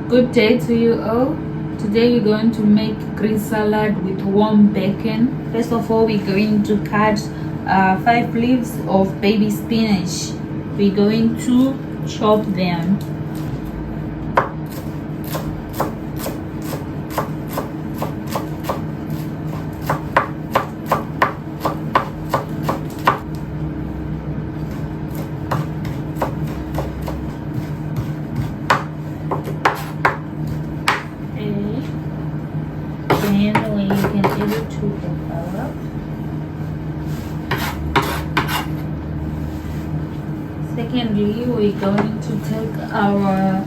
Good day to you all. Today we're going to make green salad with warm bacon. First of all, we're going to cut 5 leaves of baby spinach. We're going to chop them. Then when you can add it to the flour. Secondly, we're going to take our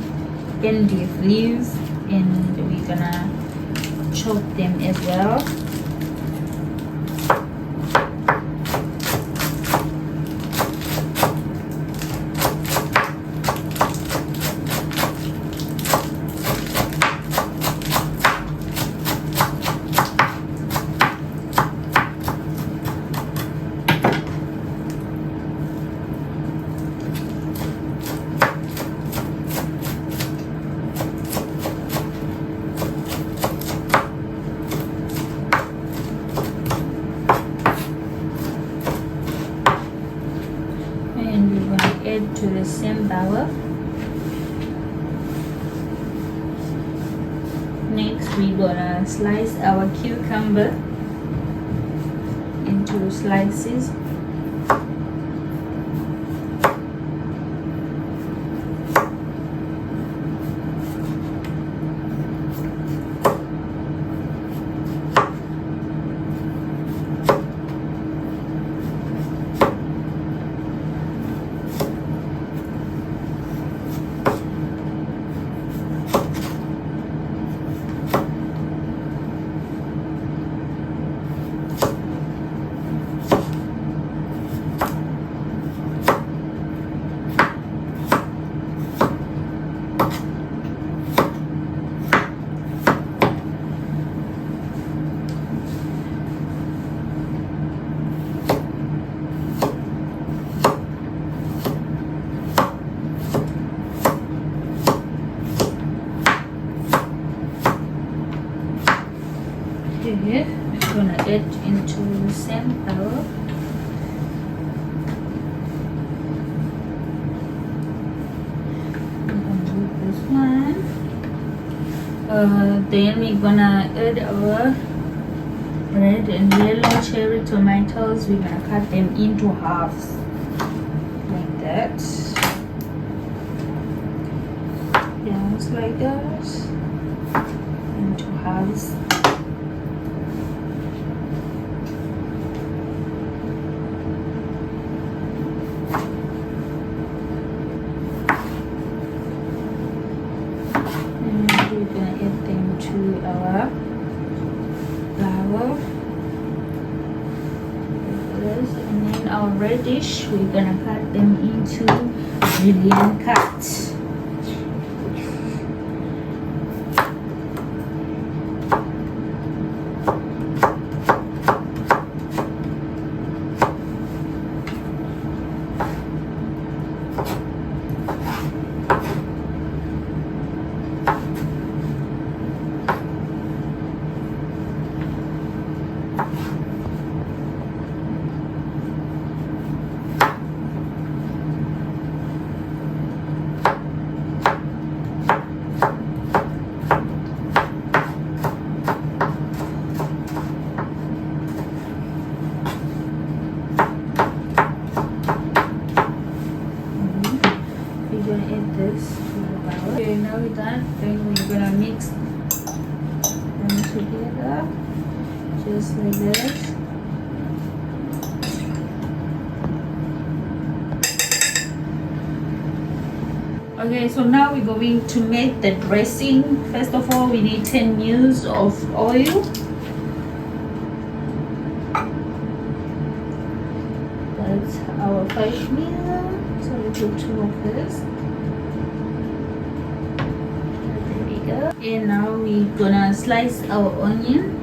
endive leaves and we're gonna chop them as well. Add to the same bowl. Next, we're gonna slice our cucumber into slices. Here, I'm gonna add into the same bowl. I'm gonna do this one. Then we're gonna add our red and yellow cherry tomatoes. We're gonna cut them into halves like that. Just like that. Into halves. To our flour, and then our radish, we're gonna cut them into julienne cuts. Okay, now we're done. Then we're gonna mix them together, just like this. Okay, so now we're going to make the dressing. First of all, we need 10 ml of oil. That's our 5 ml. So we put 2 of this. And now we're gonna slice our onion.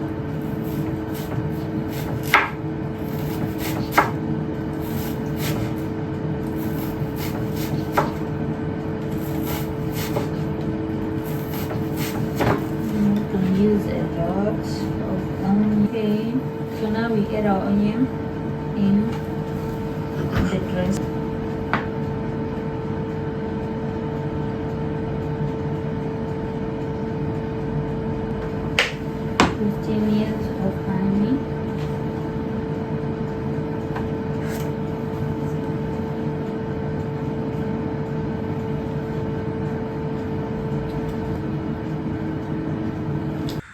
lot of onion. Okay, so now we add our onion in the dress. Minutes of honey.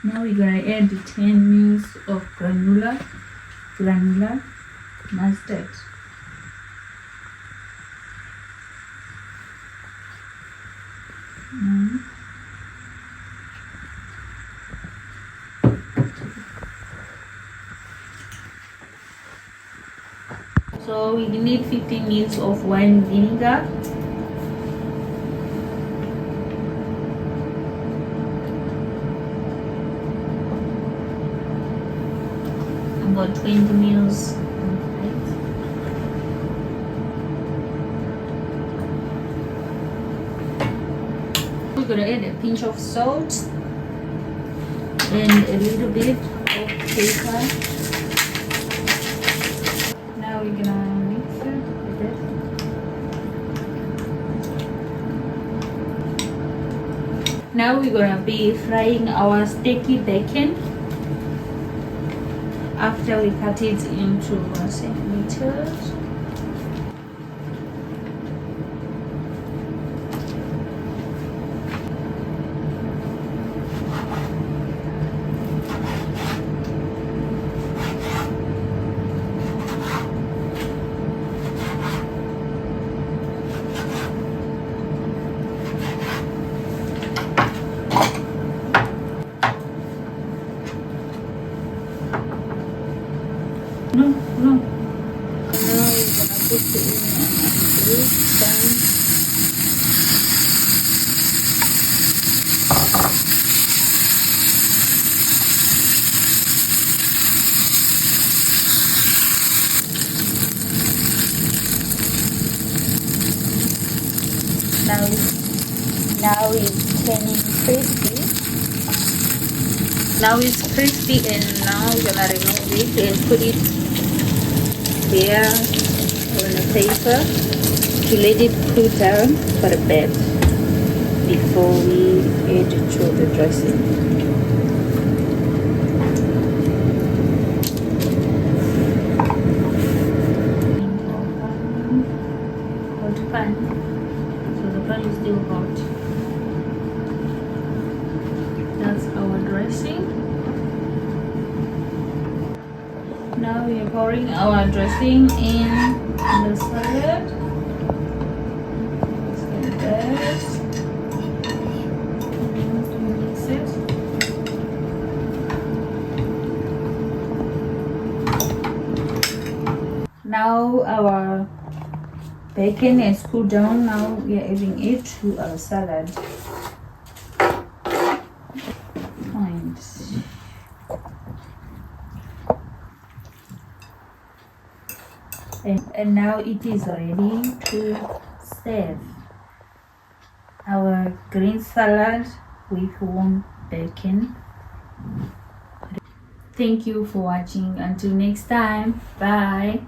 Now we're gonna add 10 ml of granular mustard. So we need 15 ml of wine vinegar. About 20 ml. We're gonna add a pinch of salt and a little bit of pepper. Now we're gonna mix it with it. Now we're gonna be frying our sticky bacon. After we cut it into centimeters. No. Now we're gonna put it in this pan. Now it's turning crispy. Now it's crispy, and now we're gonna remove it and put it here on the paper to let it cool down for a bit before we add it to the dressing. Hot pan, so the pan is still hot. That's our dressing. Now we are pouring our dressing in the salad. Let's get this. Mix it. Now our bacon is cooled down. Now we are adding it to our salad. And now it is ready to serve. Our green salad with warm bacon. Thank you for watching. Until next time, bye.